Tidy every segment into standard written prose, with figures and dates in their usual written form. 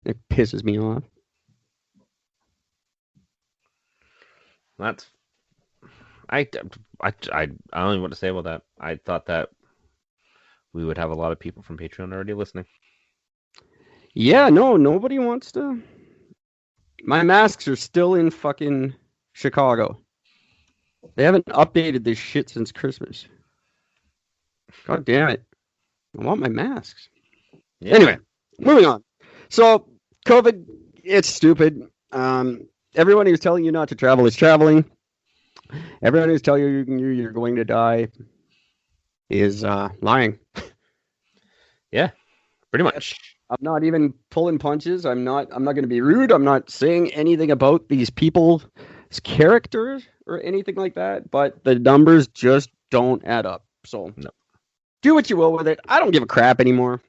It pisses me off. That's I don't know what to say about that. I thought that we would have a lot of people from Patreon already listening. Yeah, no, nobody wants to. My masks are still in fucking Chicago. They haven't updated this shit since Christmas. God damn it. I want my masks. Yeah. Anyway, moving on. So, COVID, it's stupid. Everyone who's telling you not to travel is traveling. Everyone who's telling you you're going to die is lying. Yeah. Pretty much. I'm not even pulling punches. I'm not going to be rude. I'm not saying anything about these people's characters or anything like that, but the numbers just don't add up. So, No. do what you will with it. I don't give a crap anymore.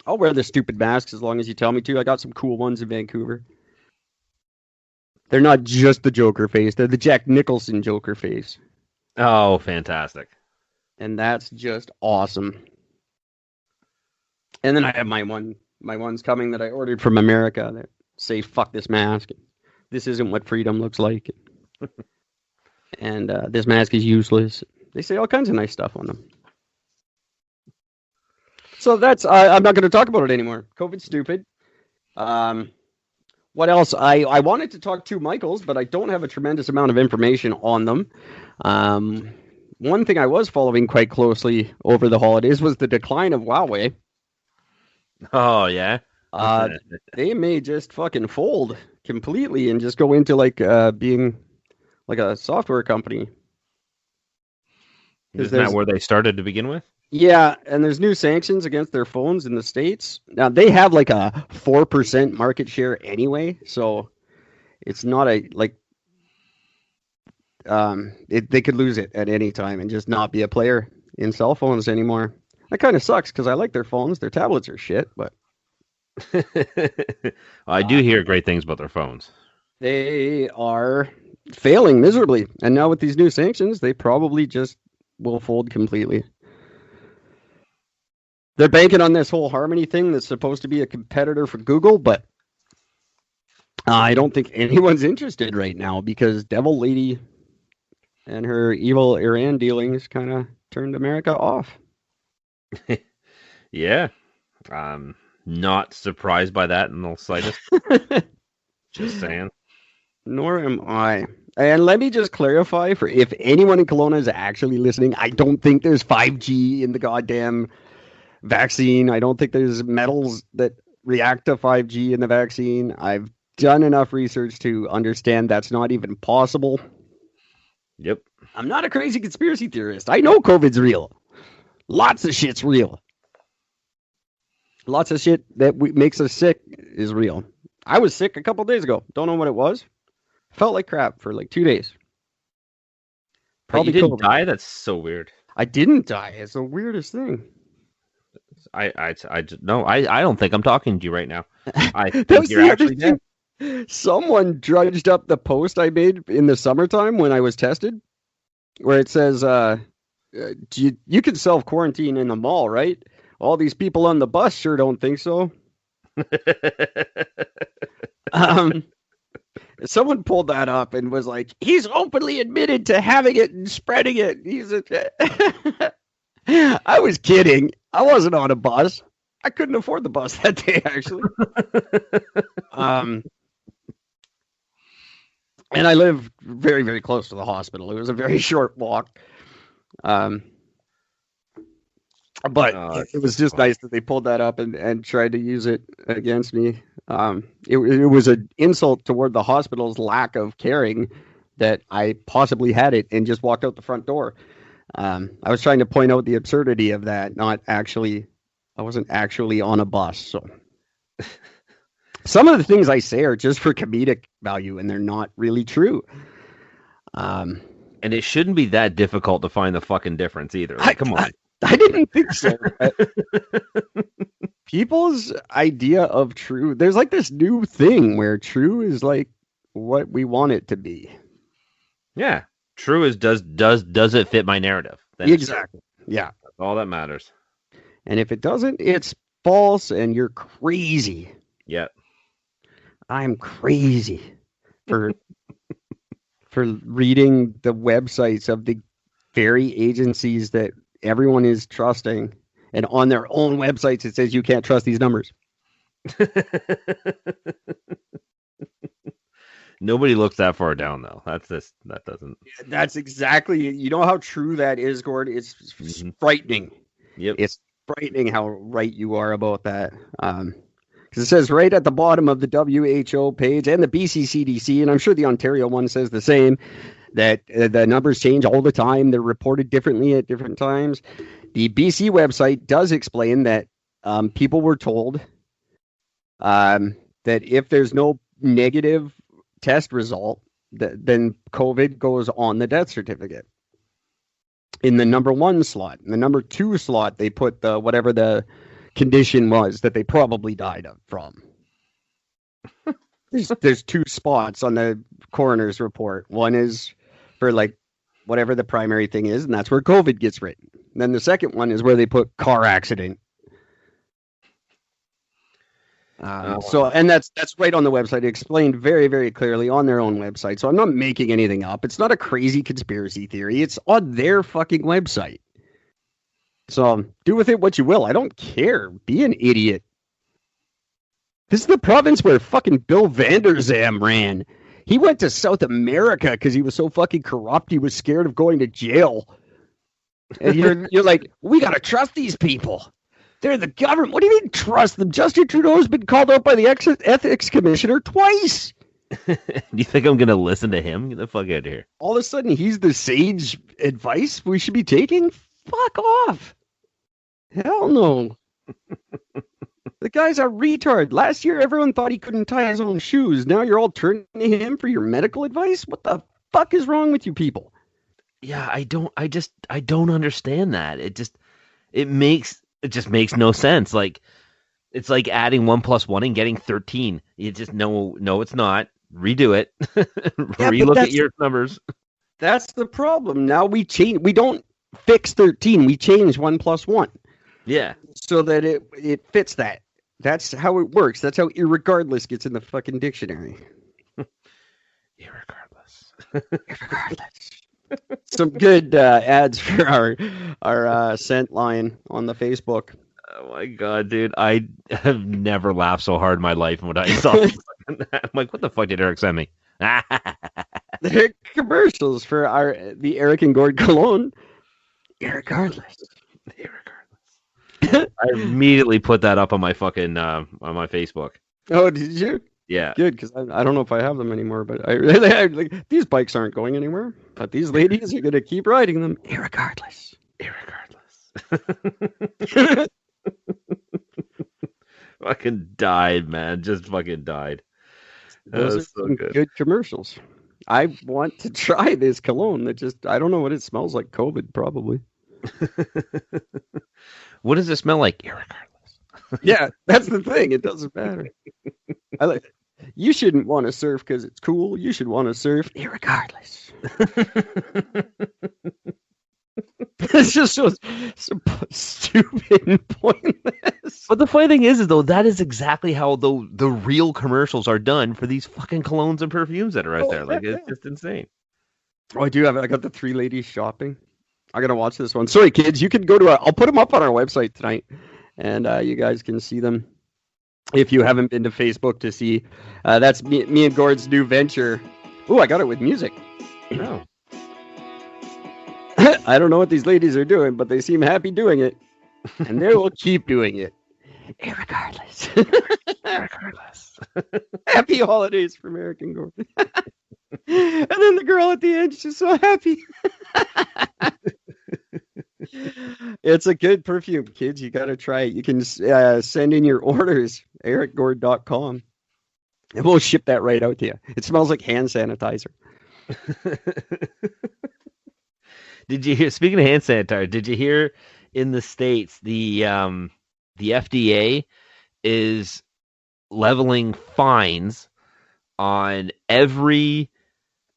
I'll wear the stupid masks as long as you tell me to. I got some cool ones in Vancouver. They're not just the Joker face, they're the Jack Nicholson Joker face. Oh, fantastic. And that's just awesome. And then I have my ones coming that I ordered from America that say fuck this mask. This isn't what freedom looks like. And this mask is useless. They say all kinds of nice stuff on them. So that's I'm not going to talk about it anymore. COVID's stupid. What else? I wanted to talk to Michaels, but I don't have a tremendous amount of information on them. One thing I was following quite closely over the holidays was the decline of Huawei. Oh yeah. They may just fucking fold completely and just go into like being like a software company. Isn't that where they started to begin with? Yeah, and there's new sanctions against their phones in the States. Now they have like a 4% market share anyway, so it's not a like they could lose it at any time and just not be a player in cell phones anymore. That kind of sucks because I like their phones. Their tablets are shit, but I do hear great things about their phones. they are failing miserably. And now with these new sanctions, they probably just will fold completely. They're banking on this whole Harmony thing that's supposed to be a competitor for Google, but I don't think anyone's interested right now because Devil Lady and her evil Iran dealings kind of turned America off. Yeah. Not surprised by that in the slightest. Just saying. Nor am I. And let me just clarify for if anyone in Kelowna is actually listening, I don't think there's 5G in the goddamn vaccine. I don't think there's metals that react to 5G in the vaccine. I've done enough research to understand that's not even possible. Yep. I'm not a crazy conspiracy theorist. I know COVID's real. Lots of shit's real. Lots of shit that makes us sick is real. I was sick a couple days ago. Don't know what it was. Felt like crap for like 2 days. Probably you didn't die? That's so weird. I didn't die. It's the weirdest thing. I don't think I'm talking to you right now. I think you're actually dead. Someone drudged up the post I made in the summertime when I was tested, where it says, you can self-quarantine in the mall, right? All these people on the bus sure don't think so. Someone pulled that up and was like, he's openly admitted to having it and spreading it. I was kidding. I wasn't on a bus. I couldn't afford the bus that day, actually. And I live very, very close to the hospital. It was a very short walk. But it was just nice that they pulled that up and tried to use it against me. It was an insult toward the hospital's lack of caring that I possibly had it and just walked out the front door. I was trying to point out the absurdity of that. I wasn't actually on a bus. So some of the things I say are just for comedic value, and they're not really true. And it shouldn't be that difficult to find the fucking difference either. Like, come on. I didn't think so. People's idea of true, there's like this new thing where true is like what we want it to be. Yeah. True is does it fit my narrative? Then exactly. Yeah. That's all that matters. And if it doesn't, it's false and you're crazy. Yeah. I'm crazy for reading the websites of the very agencies that everyone is trusting, and on their own websites it says you can't trust these numbers. Nobody looks that far down, though. That doesn't. That's exactly, you know how true that is, Gord. It's frightening. Yep. It's frightening how right you are about that. Because it says right at the bottom of the WHO page and the BCCDC, and I'm sure the Ontario one says the same, that the numbers change all the time. They're reported differently at different times. The BC website does explain that people were told that if there's no negative test result, then COVID goes on the death certificate. In the number 1 slot. In the number 2 slot, they put the whatever the condition was that they probably died from. There's 2 spots on the coroner's report. One is for like whatever the primary thing is, and that's where COVID gets written. And then the second one is where they put car accident. And that's right on the website. Explained very, very clearly on their own website. So I'm not making anything up. It's not a crazy conspiracy theory. It's on their fucking website. So do with it what you will. I don't care. Be an idiot. This is the province where fucking Bill Vander Zalm ran. He went to South America because he was so fucking corrupt. He was scared of going to jail. And you're like, we gotta trust these people. They're the government. What do you mean trust them? Justin Trudeau's been called out by the ethics commissioner twice. Do you think I'm going to listen to him? Get the fuck out of here. All of a sudden, he's the sage advice we should be taking? Fuck off. Hell no. The guy's a retard. Last year, everyone thought he couldn't tie his own shoes. Now you're all turning to him for your medical advice? What the fuck is wrong with you people? Yeah, I don't understand that. It just makes no sense. Like, it's like adding 1 + 1 and getting 13. You just no, it's not. Redo it. Relook at your numbers. That's the problem. Now we change. We don't fix 13. We change 1 + 1. Yeah. So that it fits that. That's how it works. That's how irregardless gets in the fucking dictionary. Irregardless. Some good ads for our scent line on the Facebook. Oh my god, dude! I have never laughed so hard in my life when I saw that. I'm like, what the fuck did Eric send me? They're commercials for the Eric and Gord cologne. Irregardless. I immediately put that up on my fucking on my Facebook. Oh, did you? Yeah. Good, because I don't know if I have them anymore, but I really like, these bikes aren't going anywhere, but these ladies are going to keep riding them irregardless. Fucking died, man. Just fucking died. Those are so good commercials. I want to try this cologne that just, I don't know what it smells like. COVID, probably. What does it smell like? Irregardless. Yeah, that's the thing. It doesn't matter. You shouldn't want to surf because it's cool. You should want to surf irregardless. It's just so stupid and pointless. But the funny thing is though, that is exactly how the real commercials are done for these fucking colognes and perfumes that are out there. Like, it's just insane. Oh, I got the 3 ladies shopping. I gotta watch this one. Sorry, kids. You can go to I'll put them up on our website tonight, and you guys can see them if you haven't been to Facebook to see. That's me and Gord's new venture. Oh, I got it with music. Oh. I don't know what these ladies are doing, but they seem happy doing it, and they will keep doing it. Irregardless. Happy holidays from American Gord. And then the girl at the end, she's so happy. It's a good perfume, kids. You got to try it. You can send in your orders, ericgord.com, and we'll ship that right out to you. It smells like hand sanitizer. Did you hear? Speaking of hand sanitizer, did you hear in the States the FDA is leveling fines on every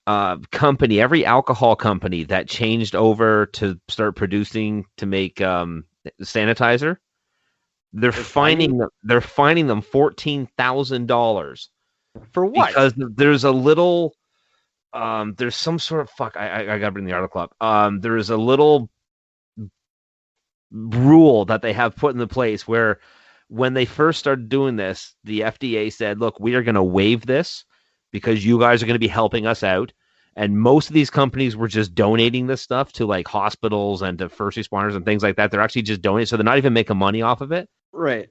company, every alcohol company that changed over to start producing to make sanitizer? They're fining them $14,000 for what? Because there's a little there's some sort of I gotta bring the article up. There is a little rule that they have put into place where when they first started doing this, the FDA said, look, we are going to waive this because you guys are going to be helping us out. And most of these companies were just donating this stuff to like hospitals and to first responders and things like that. They're actually just donating. So they're not even making money off of it. Right.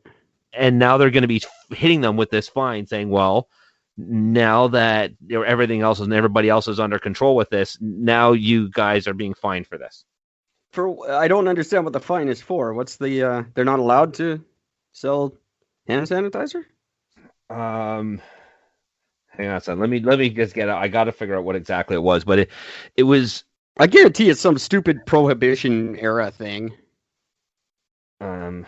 And now they're going to be hitting them with this fine saying, well, now that everything else and everybody else is under control with this, now you guys are being fined for this. I don't understand what the fine is for. What's the they're not allowed to sell hand sanitizer? Hang on a second. Let me just get out. I got to figure out what exactly it was, but it was. I guarantee it's some stupid prohibition era thing. I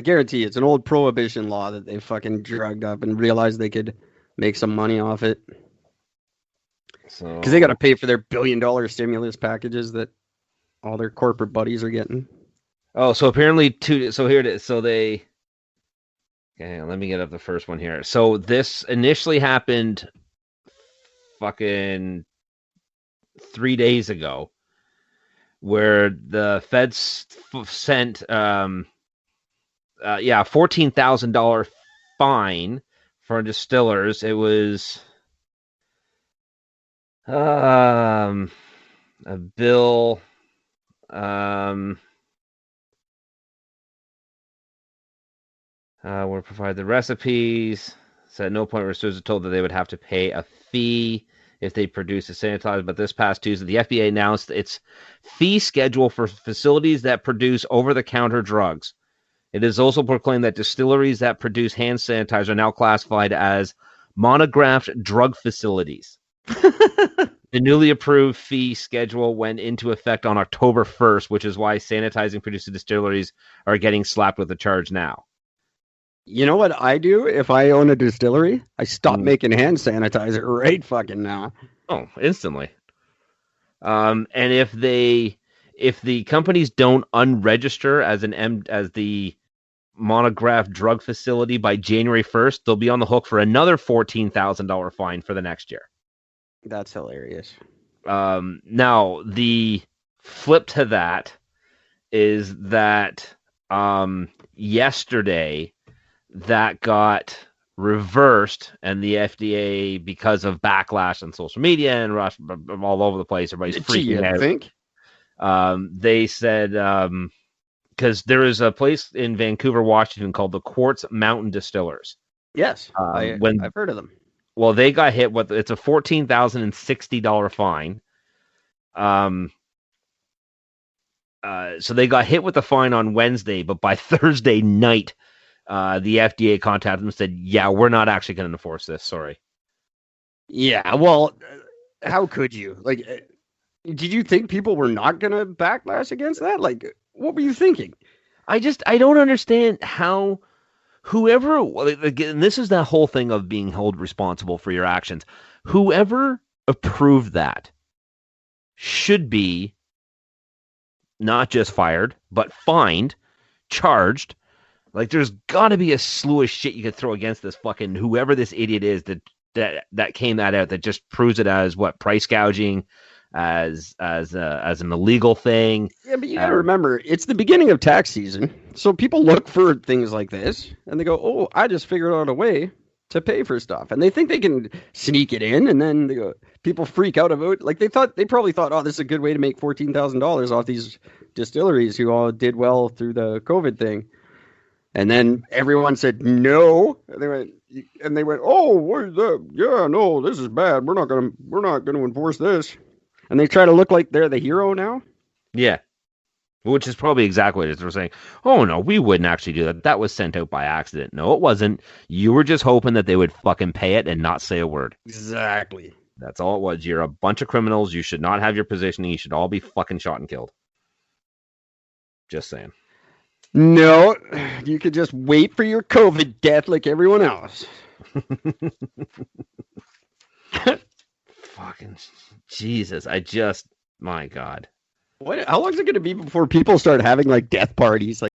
guarantee it's an old prohibition law that they fucking drugged up and realized they could make some money off it. Because they got to pay for their $billion stimulus packages that all their corporate buddies are getting. Oh, so apparently so here it is. So they. Okay, let me get up the first one here. So this initially happened fucking 3 days ago, where the feds sent $14,000 fine for distillers. It was a bill will provide the recipes. So at no point were stores told that they would have to pay a fee if they produce a sanitizer. But this past Tuesday, the FDA announced its fee schedule for facilities that produce over-the-counter drugs. It is also proclaimed that distilleries that produce hand sanitizer are now classified as monographed drug facilities. The newly approved fee schedule went into effect on October 1st, which is why sanitizing producing distilleries are getting slapped with the charge now. You know what I do if I own a distillery? I stop making hand sanitizer right fucking now. Oh, instantly. And if the companies don't unregister as the monograph drug facility by January 1st, they'll be on the hook for another $14,000 fine for the next year. That's hilarious. Now, the flip to that is that yesterday that got reversed, and the FDA, because of backlash on social media and rush all over the place, everybody's freaking out. Think? They said because there is a place in Vancouver, Washington called the Quartz Mountain Distillers. Yes, I've heard of them. Well, they got hit with it's a $14,060 fine. So they got hit with the fine on Wednesday, but by Thursday night, the FDA contacted them and said, "Yeah, we're not actually going to enforce this. Sorry." Yeah, well, how could you? Like, did you think people were not going to backlash against that? Like, what were you thinking? I don't understand how whoever, again, this is that whole thing of being held responsible for your actions. Whoever approved that should be not just fired, but fined, charged. Like, there's got to be a slew of shit you could throw against this fucking whoever this idiot is that came that out, that just proves it as what, price gouging, as an illegal thing. Yeah, but you got to remember, it's the beginning of tax season, so people look for things like this, and they go, "Oh, I just figured out a way to pay for stuff," and they think they can sneak it in, and then they go, people freak out about it. Like, they probably thought, "Oh, this is a good way to make $14,000 off these distilleries who all did well through the COVID thing." And then everyone said no. And they went, "Oh, what is that? Yeah, no, this is bad. We're not gonna enforce this." And they try to look like they're the hero now. Yeah, which is probably exactly what it is. They're saying, "Oh no, we wouldn't actually do that. That was sent out by accident." No, it wasn't. You were just hoping that they would fucking pay it and not say a word. Exactly. That's all it was. You're a bunch of criminals. You should not have your positioning. You should all be fucking shot and killed. Just saying. No, you could just wait for your COVID death like everyone else. Fucking Jesus. My God. How long is it going to be before people start having like death parties? Like